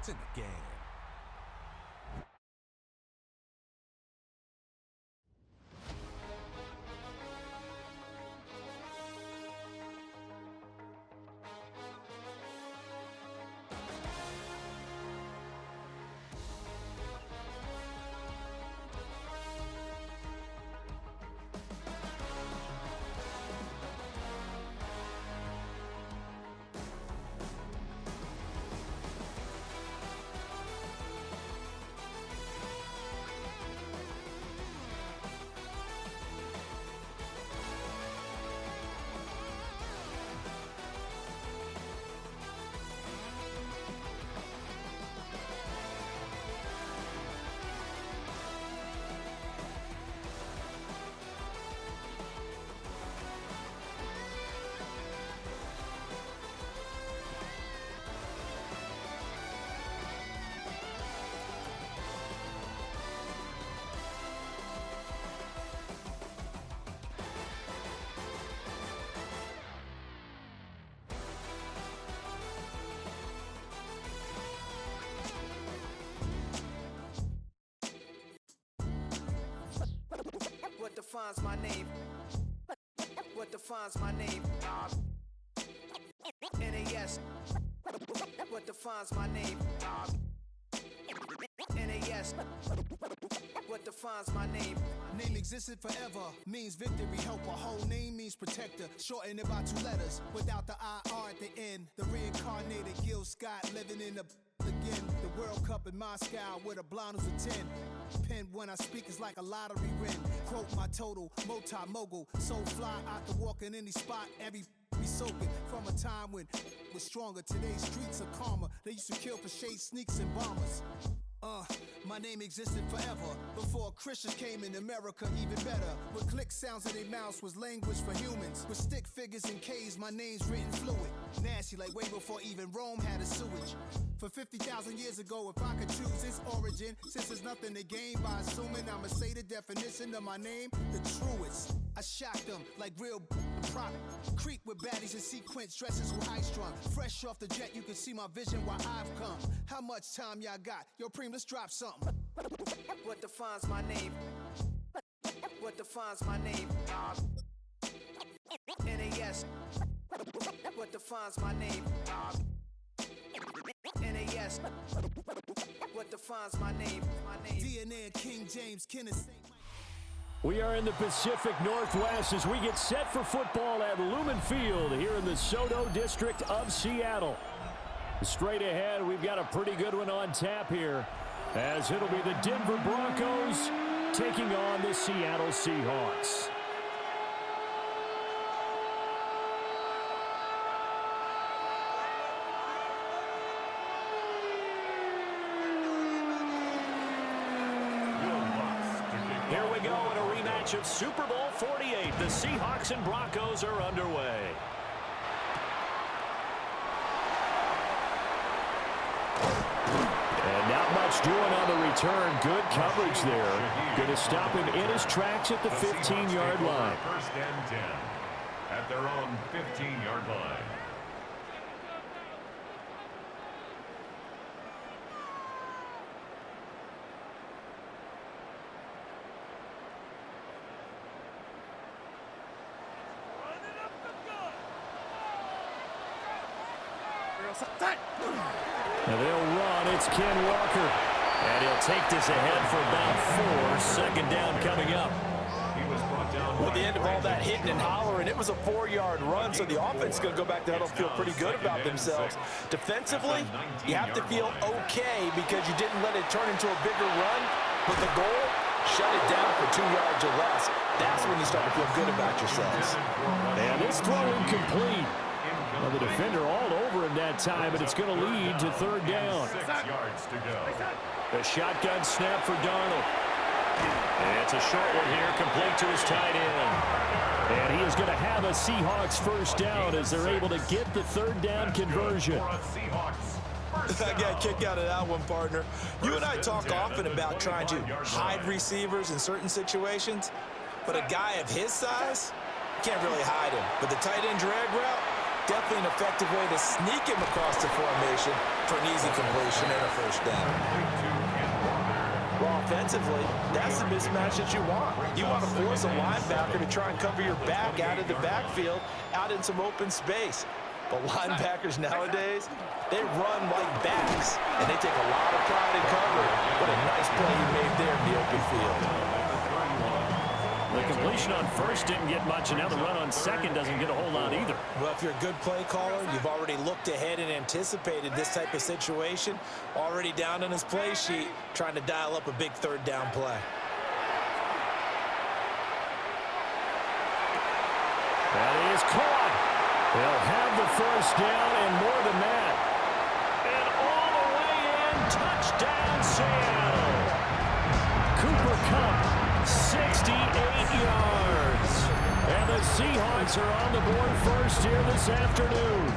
It's in the game. What defines my name? What defines my name? NAS. What defines my name? NAS. What defines my name? Name existed forever, means victory, helper. Whole name means protector, shortened it by 2 letters, without the IR at the end. The reincarnated Gil Scott living in the again. The World Cup in Moscow with a blonde who's a 10. Pen when I speak is like a lottery win. Quote my total, multi-mogul, so fly I can walk in any spot, every be soaking from a time when was stronger. Today's streets are calmer. They used to kill for shade sneaks and bombers. My name existed forever before Christians came in America, even better. With click sounds in their mouths was language for humans. With stick figures and K's, my name's written fluid. Nasty like way before even Rome had a sewage. For 50,000 years ago, if I could choose its origin, since there's nothing to gain by assuming, I'ma say the definition of my name, the truest. I shocked them like real product. Creep with baddies in sequence, dresses with high strung. Fresh off the jet, you can see my vision while I've come. How much time y'all got? Yo, Preem, let's drop something. What defines my name? What defines my name? NAS. What defines my name? NAS. What defines my name? DNA and King James, Kenneth St. We are in the Pacific Northwest as we get set for football at Lumen Field here in the SoDo district of Seattle. Straight ahead, we've got a pretty good one on tap here, as it'll be the Denver Broncos taking on the Seattle Seahawks. Here we go in a rematch of Super Bowl 48. The Seahawks and Broncos are underway. And not much doing on the return. Good coverage there. Going to stop him in his tracks at the 15-yard line. First and 10 at their own 15-yard line. Now they'll run. It's Ken Walker. And he'll take this ahead for about 4. Second down coming up. Well, at the end of all that hitting and hollering, it was a 4-yard run, so the offense is going to go back there and feel pretty good about themselves. Defensively, you have to feel okay because you didn't let it turn into a bigger run, but the goal, shut it down for 2 yards or less. That's when you start to feel good about yourselves. And this throw incomplete. Well, the defender all over him that time, but it's going to lead to third down. 6 yards to go. The shotgun snap for Darnold. And it's a short one here, complete to his tight end. And he is going to have a Seahawks first down as they're able to get the third down conversion. I got a kick out of that one, partner. You and I talk often about trying to hide receivers in certain situations, but a guy of his size, you can't really hide him. But the tight end drag route, Definitely an effective way to sneak him across the formation for an easy completion and a first down. Well, offensively, that's the mismatch that you want. You want to force a linebacker to try and cover your back out of the backfield, out in some open space. But linebackers nowadays, they run like backs, and they take a lot of pride in covering. What a nice play he made there in the open field. The completion on first didn't get much, and now the run on second doesn't get a whole lot either. Well, if you're a good play caller, you've already looked ahead and anticipated this type of situation. Already down on his play sheet, trying to dial up a big third down play. That is caught. They'll have the first down and more than that. And all the way in, touchdown Seattle. Cooper Kupp, 68 yards. And the Seahawks are on the board first here this afternoon.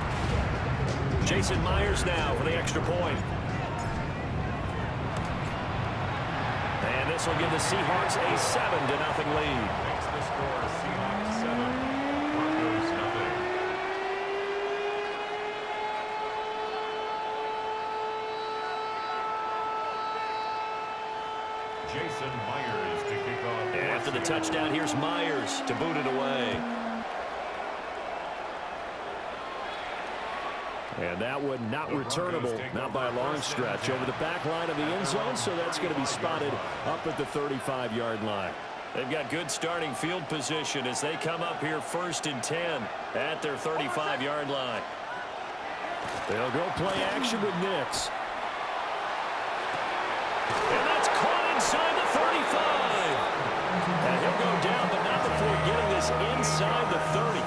Jason Myers now for the extra point. And this will give the Seahawks a 7-0 lead. Makes the score Seahawks 7, Broncos nothing. Jason Myers to kick off. And after the touchdown, here's Myers to boot it away. And that one not returnable, not by a long stretch, over the back line of the end zone, so that's going to be spotted up at the 35-yard line. They've got good starting field position as they come up here 1st and 10 at their 35-yard line. They'll go play action with Nix. And that's caught inside the 35. And he'll go down, but not before getting this inside the 30. A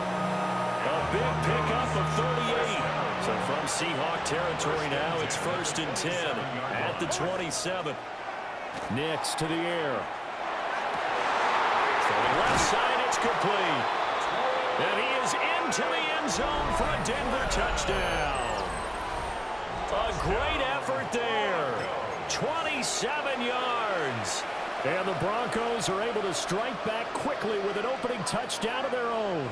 big pickup of 38. So from Seahawk territory now, it's 1st and 10 at the 27. Nix to the air. Throwing left side, it's complete. And he is into the end zone for a Denver touchdown. A great effort there. 27 yards. And the Broncos are able to strike back quickly with an opening touchdown of their own.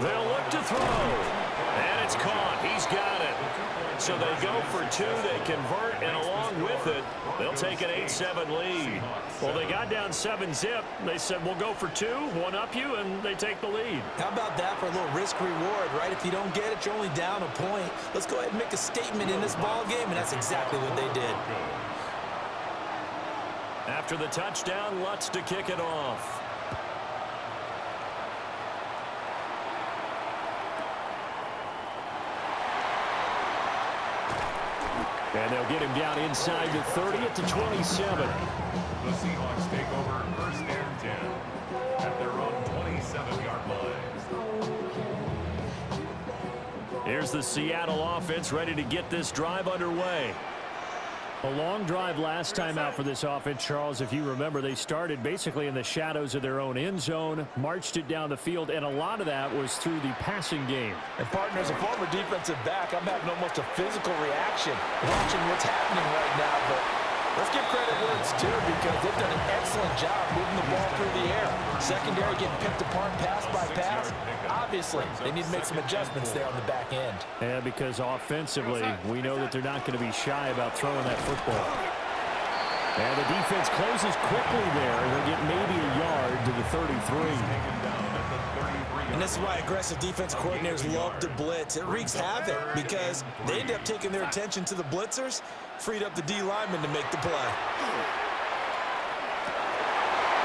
They'll look to throw. And it's caught. He's got it. So they go for 2. They convert, and along with it, they'll take an 8-7 lead. Well, they got down 7-zip. They said, we'll go for 2, one up you, and they take the lead. How about that for a little risk-reward, right? If you don't get it, you're only down a point. Let's go ahead and make a statement in this ball game, and that's exactly what they did. After the touchdown, Lutz to kick it off. And they'll get him down inside the 30 at the 27. The Seahawks take over 1st and 10 at their own 27-yard line. Here's the Seattle offense ready to get this drive underway. A long drive last time out for this offense, Charles. If you remember, they started basically in the shadows of their own end zone, marched it down the field, and a lot of that was through the passing game. And, partner, as a former defensive back, I'm having almost a physical reaction watching what's happening right now. But let's give credit where it's due, because they've done an excellent job moving the ball through the air. Secondary getting picked apart pass by pass. Obviously, they need to make some adjustments there on the back end. Yeah, because offensively, we know that they're not going to be shy about throwing that football. And the defense closes quickly there. They'll get maybe a yard to the 33. And this is why aggressive defense coordinators love to blitz. It wreaks havoc because they end up taking their attention to the blitzers, freed up the D lineman to make the play.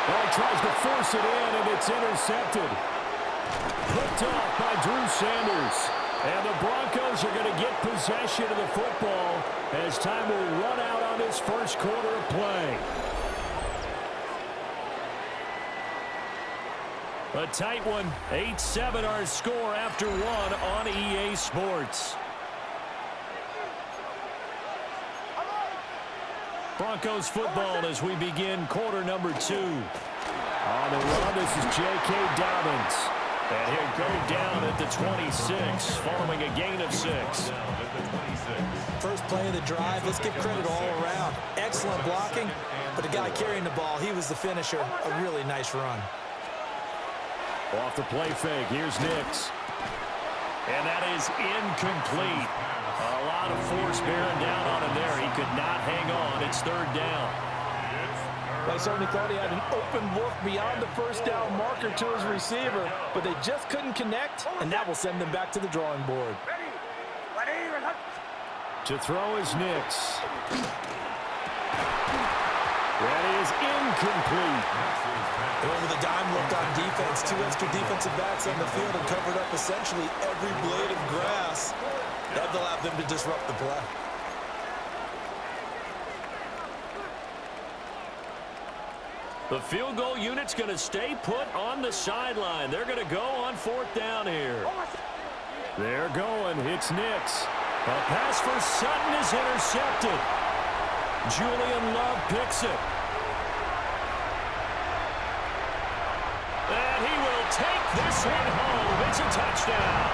Well, he tries to force it in, and it's intercepted. Picked off by Drew Sanders. And the Broncos are going to get possession of the football as time will run out on this first quarter of play. A tight one. 8-7 our score after 1 on EA Sports. Broncos football as we begin quarter number 2. On the run, this is J.K. Dobbins. And he'll go down at the 26, following a gain of 6. First play of the drive, let's give credit all around. Excellent blocking, but the guy carrying the ball, he was the finisher. A really nice run. Off the play fake, here's Nix. And that is incomplete. A lot of force bearing down on him there. He could not hang on. It's third down. They certainly thought he had an open look beyond the first down marker to his receiver, but they just couldn't connect, and that will send them back to the drawing board. To throw is Nix. That is incomplete. Over the dime look on defense. 2 extra defensive backs on the field and covered up essentially every blade of grass. That allowed them to disrupt the play. The field goal unit's going to stay put on the sideline. They're going to go on fourth down here. They're going. It's Nix. A pass for Sutton is intercepted. Julian Love picks it. And he will take this one home. It's a touchdown.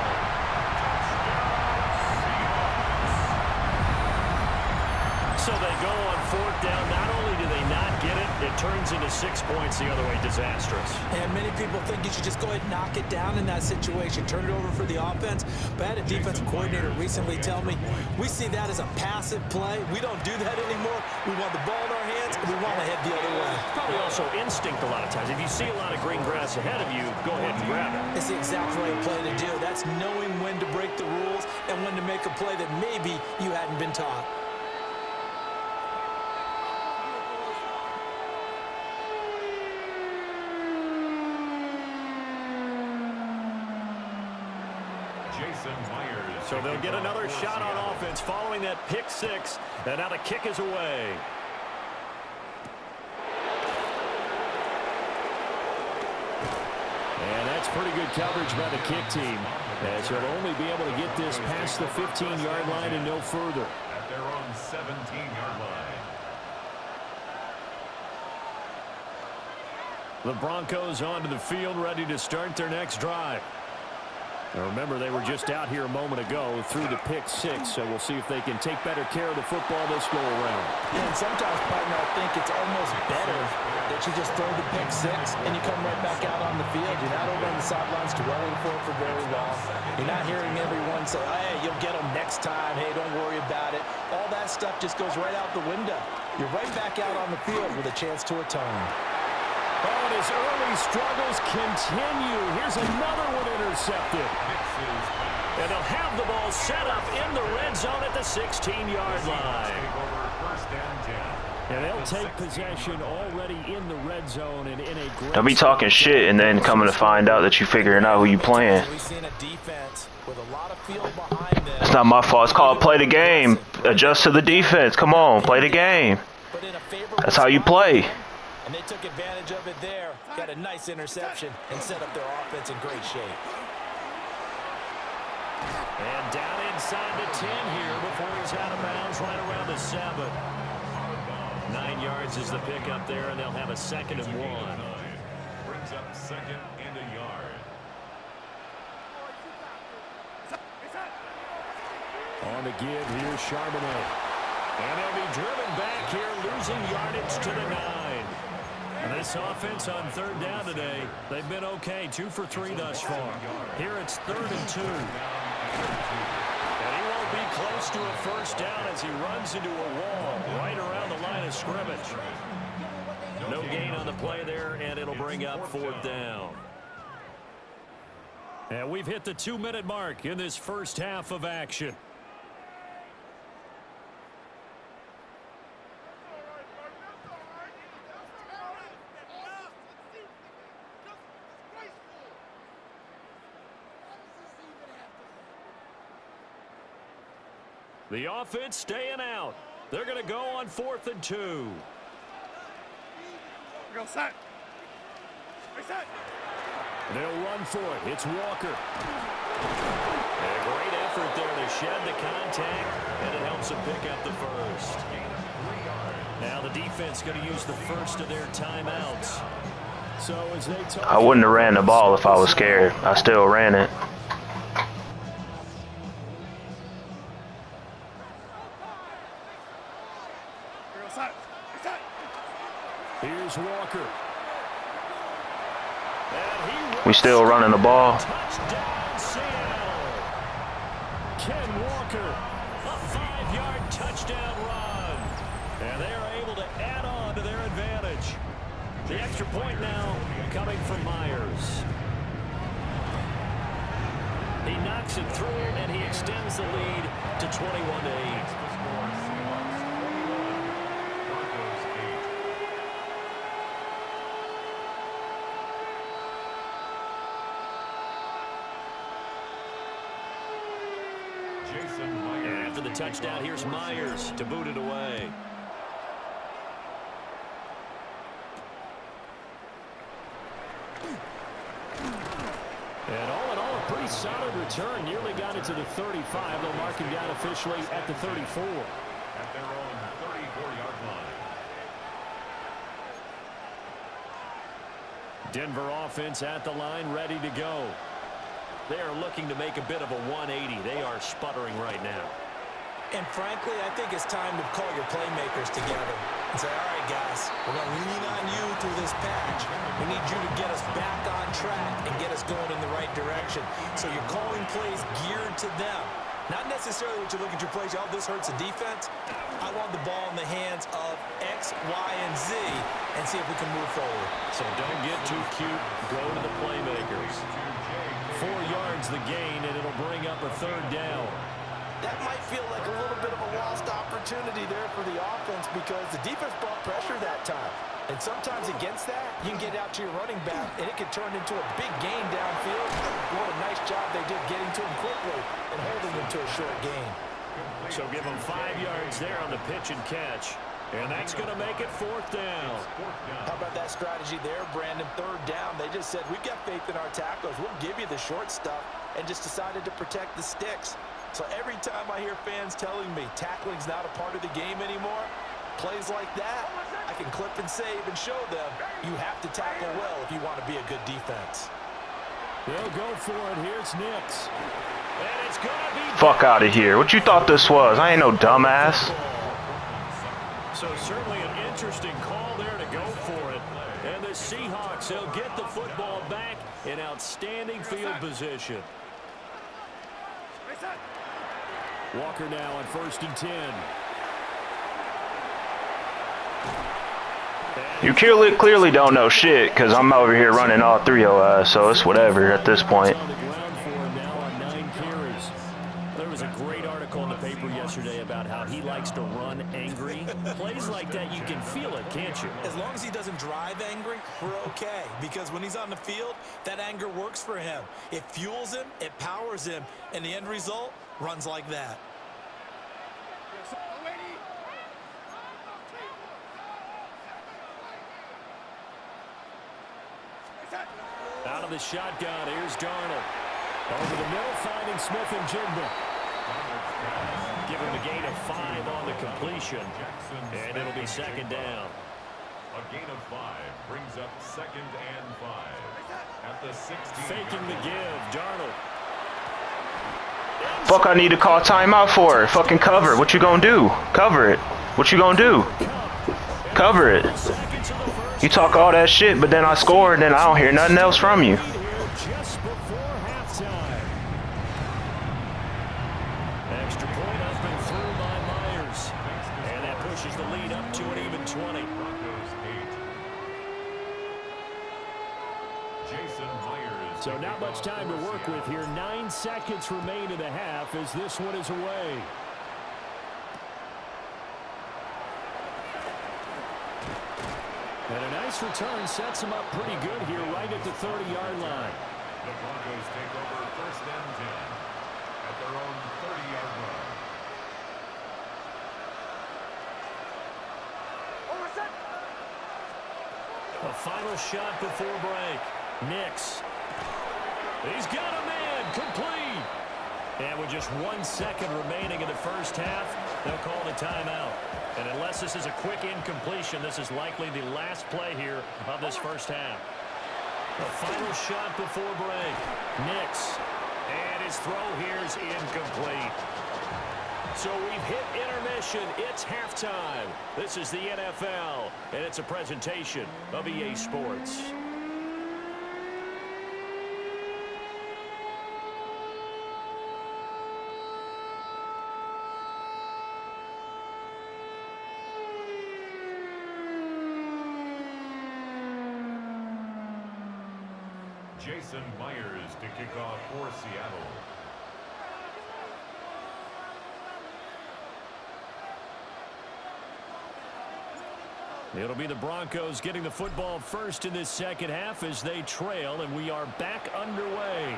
So they go on fourth down. Not only do they not get it, it turns into 6 points the other way. Disastrous. And many people think you should just go ahead and knock it down in that situation. Turn it over for the offense. But I had a defensive coordinator recently tell me, we see that as a passive play. We don't do that anymore. We want the ball in our hands, and we want to head the other way. Probably also instinct a lot of times. If you see a lot of green grass ahead of you, go ahead and grab it. It's the exact right play to do. That's knowing when to break the rules and when to make a play that maybe you hadn't been taught. So they'll get another shot on offense following that pick six. And now the kick is away. And that's pretty good coverage by the kick team, as he'll only be able to get this past the 15-yard line and no further. At their own 17-yard line. The Broncos onto the field, ready to start their next drive. Now remember, they were just out here a moment ago through the pick six, so we'll see if they can take better care of the football this go around. Yeah, and sometimes, partner, I think it's almost better that you just throw the pick six and you come right back out on the field. You're not over on the sidelines dwelling for it for very long. You're not hearing everyone say, hey, you'll get them next time. Hey, don't worry about it. All that stuff just goes right out the window. You're right back out on the field with a chance to atone. Oh, and his early struggles continue. Here's another one intercepted. And they'll have the ball set up in the red zone at the 16-yard line. And they'll take possession already in the red zone and in a great... Don't be talking shit and then coming to find out that you're figuring out who you playing. It's not my fault. It's called play the game. Adjust to the defense. Come on, play the game. That's how you play. And they took advantage of it there. Got a nice interception and set up their offense in great shape. And down inside the 10 here before he's out of bounds right around the 7. 9 yards is the pickup there, and they'll have a 2nd and 1. Brings up 2nd and a yard. On the give, here's Charbonnet. And they'll be driven back here, losing yardage to the 9. And this offense on third down today, they've been okay. 2 for 3 thus far. Here it's 3rd and 2. And he won't be close to a first down as he runs into a wall right around the line of scrimmage. No gain on the play there, and it'll bring up 4th down. And we've hit the 2-minute mark in this first half of action. The offense staying out. They're going to go on 4th and 2. Go set. Reset. They'll run for it. It's Walker. And a great effort there to shed the contact, and it helps them pick up the first. Now the defense going to use the first of their timeouts. So as they talk, I wouldn't have ran the ball if I was scared. I still ran it. Here's Walker. And he We still running the ball. Touchdown, Seattle. Ken Walker, a 5-yard touchdown run. And they are able to add on to their advantage. The extra point now coming from Myers. He knocks it through, and he extends the lead to 21-8. And after the touchdown, here's Myers to boot it away. And all in all, a pretty solid return. Nearly got it to the 35. They'll mark him down officially at the 34. At their own 34-yard line. Denver offense at the line, ready to go. They are looking to make a bit of a 180. They are sputtering right now. And frankly, I think it's time to call your playmakers together and say, all right, guys, we're going to lean on you through this patch. We need you to get us back on track and get us going in the right direction. So you're calling plays geared to them. Not necessarily what you look at your plays, oh, this hurts the defense. I want the ball in the hands of X, Y, and Z and see if we can move forward. So don't get too cute. Go to the playmakers. 4 yards the gain, and it'll bring up a 3rd down. That might feel like a little bit of a lost opportunity there for the offense because the defense brought pressure that time. And sometimes against that, you can get out to your running back, and it can turn into a big gain downfield. What a nice job they did getting to him quickly and holding him to a short gain. So give them 5 yards there on the pitch and catch. And that's going to make it 4th down. How about that strategy there, Brandon? 3rd down. They just said, we've got faith in our tacklers. We'll give you the short stuff, and just decided to protect the sticks. So every time I hear fans telling me tackling's not a part of the game anymore, plays like that, I can clip and save and show them you have to tackle well if you want to be a good defense. They'll go for it. Here's Nix. And it's going to be... Fuck out of here. What you thought this was? I ain't no dumbass. So certainly an interesting call there to go for it. And the Seahawks, they'll get the football back in outstanding field position. Walker now on 1st and 10. You clearly don't know shit because I'm over here running all 3 of us, so it's whatever at this point. There was a great article in the paper yesterday about how he likes to run angry. Plays like that, you can feel it, can't you? As long as he doesn't drive angry, we're okay. Because when he's on the field, that anger works for him. It fuels him, it powers him, and the end result runs like that. Out of the shotgun, here's Darnold. Over the middle, finding Smith and Jigba. Give him a gain of 5 on the completion. And it'll be 2nd down. A gain of 5 brings up 2nd and 5. At the 16. Faking the give, Darnold. Fuck, I need to call timeout for it. Fucking cover. What you gonna do? Cover it. What you gonna do? Cover it. You talk all that shit, but then I score, and then I don't hear nothing else from you. Just before halftime. Extra point up and through by Myers. And that pushes the lead up to an even 20. So not much time to work with here. 9 seconds remain in the half as this one is away. And a nice return sets him up pretty good here right at the 30-yard line. The Broncos take over 1st and 10 at their own 30-yard line. A final shot before break. Nix. He's got a man. Complete. And with just 1 second remaining in the first half, they'll call the timeout. And unless this is a quick incompletion, this is likely the last play here of this first half. A final shot before break. Nix. And his throw here is incomplete. So we've hit intermission. It's halftime. This is the NFL, and it's a presentation of EA Sports. Jason Myers to kick off for Seattle. It'll be the Broncos getting the football first in this second half as they trail, and we are back underway.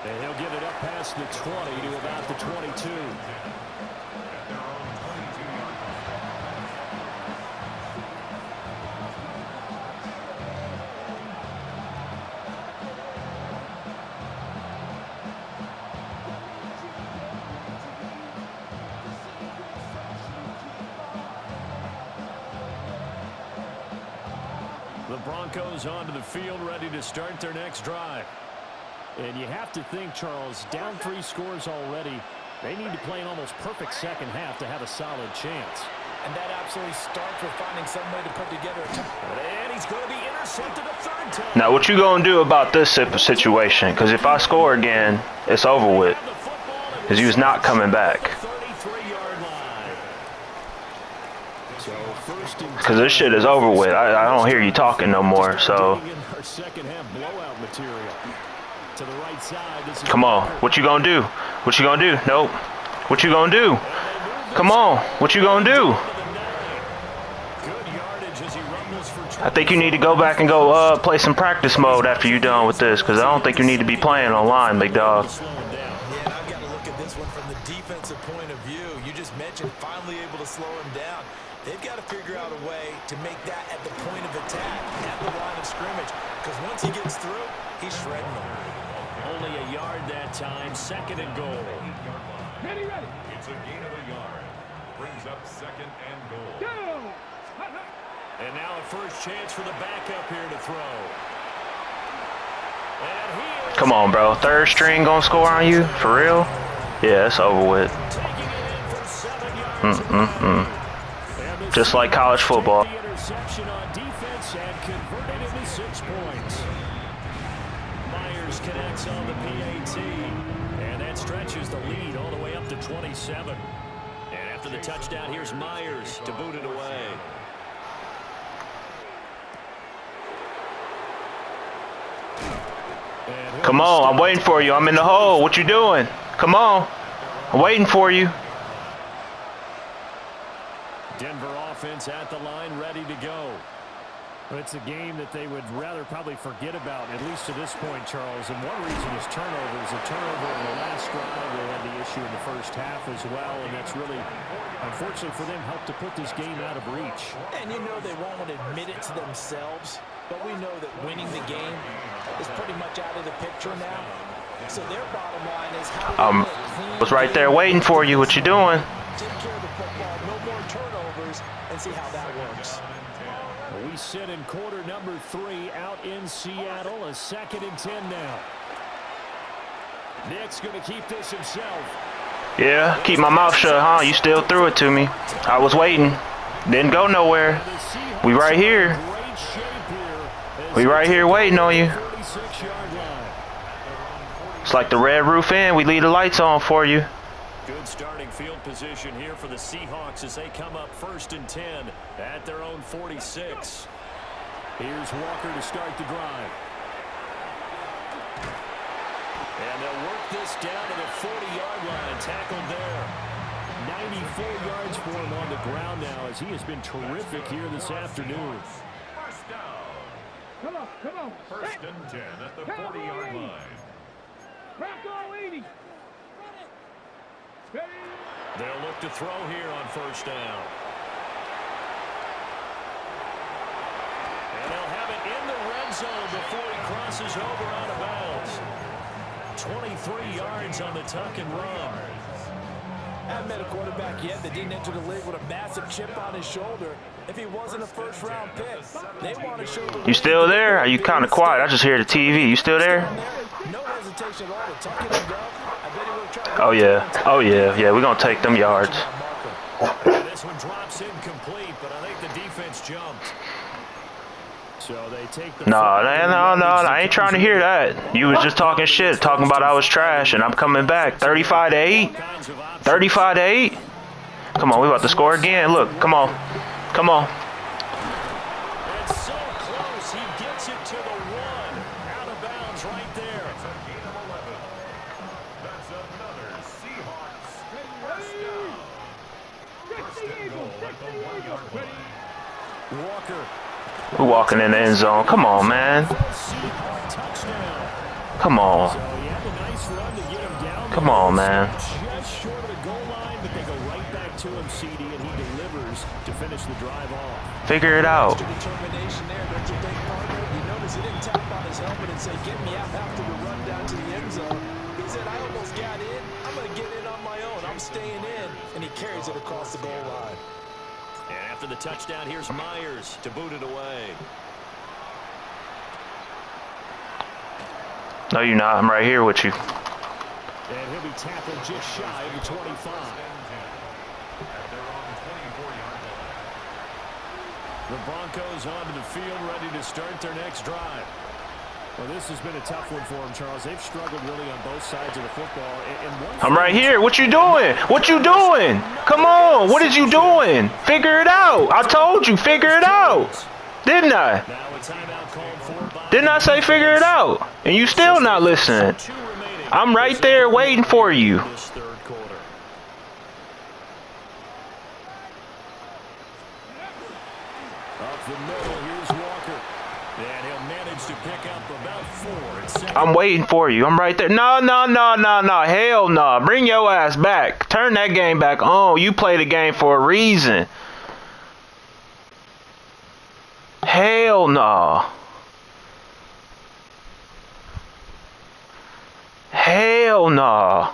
And he'll get it up past the 20 to about the 22. The Broncos onto the field, ready to start their next drive. And you have to think, Charles, down 3 scores already. They need to play an almost perfect second half to have a solid chance. And that absolutely starts with finding some way to put together a And he's going to be intercepted a third time. Now, what you gonna do about this situation? Because if I score again, it's over with. Because he was not coming back. Because this shit is over with. I don't hear you talking no more. So, come on. What you gonna do? What you gonna do? Nope. What you gonna do? Come on. What you gonna do? I think you need to go back and go play some practice mode after you're done with this. Because I don't think you need to be playing online, big dog. Yeah, and I've got to look at this one from the defensive point of view. You just mentioned finally able to slow him down. They've got to figure out a way to make that at the point of attack, at the line of scrimmage. Because once he gets through, he's shredding them. Only a yard that time, 2nd and goal. Ready. It's a gain of a yard. Brings up 2nd and goal. And now a first chance for the backup here to throw. And he is Come on, bro. 3rd string gonna score on you? For real? Yeah, it's over with. taking it in for 7 yards. Just like college football. The interception on defense and converted into 6 points. Myers connects on the PAT. And that stretches the lead all the way up to 27. And after the touchdown, here's Myers to boot it away. Come on, I'm waiting for you. I'm in the hole. What you doing? Come on. I'm waiting for you. Denver offense at the line, ready to go. It's a game that they would rather probably forget about, at least to this point, Charles. And one reason is turnovers. A turnover in the last drive. They had the issue in the first half as well, and that's really, unfortunately for them, helped to put this game out of reach. And you know they won't admit it to themselves, but we know that winning the game is pretty much out of the picture now. So their bottom line is how was right there waiting for you. What you doing? take care of the football, no more turnovers, and see how that works. We sit in quarter number 3 out in Seattle. A 2nd and 10 now. Nick's going to keep this himself. Yeah, keep my mouth shut, huh? You still threw it to me. I was waiting. Didn't go nowhere. We right here. We right here waiting on you. It's like the Red Roof Inn. We leave the lights on for you. Good starting field position here for the Seahawks as they come up 1st and 10 at their own 46. Here's Walker to start the drive. And they'll work this down to the 40-yard line. Tackled there. 94 yards for him on the ground now as he has been terrific here this afternoon. First down. Come on. 1st and 10 at the 40-yard line. Bronco 80. Ready. They'll look to throw here on 1st down. And they'll have it in the red zone before he crosses over out of bounds. 23 yards on the tuck and run. Haven't met a quarterback yet that didn't enter the league with a massive chip on his shoulder. If he wasn't a first-round pick, they want to show the You still there? Are you kind of quiet? I just hear the TV. You still there? no hesitation at all to tuck it and go. I bet he would try to Oh, yeah. Oh, yeah. Yeah, we're going to take them yards. This one drops incomplete, but I think the defense jumped. So they take the No, I ain't trying to hear that. You was just talking shit, talking about I was trash, and I'm coming back. 35-8? 35-8? Come on, we about to score again. Look, come on. Come on. Walker. We're walking in the end zone. Come on, man. Come on. So he had a nice run to get him down. Come on, man. Just short of the goal line, but they go right back to him, CD, and he delivers to finish the drive off. Figure it out. Determination there, don't you think, partner? You notice he didn't tap on his helmet and say, get me out after the run down to the end zone. He said, I almost got in. I'm going to get in on my own. I'm staying in. And he carries it across the goal line. And after the touchdown, here's Myers to boot it away. No, you're not. I'm right here with you. And he'll be tackled just shy of the 25. The Broncos onto the field, ready to start their next drive. Well, this has been a tough one for them, Charles. They've struggled really on both sides of the football. I'm right here. What you doing? What you doing? Come on. What is you doing? Figure it out. I told you, figure it out. Didn't I? Now a timeout called for by... Didn't I say figure it out? And you still not listening. I'm right there waiting for you. This third quarter. Up the middle, here's Walker. And he'll manage to pick up about 4. It's I'm waiting for you. I'm right there. No. Hell no. Bring your ass back. Turn that game back on. You play the game for a reason. Hell no. Hell no.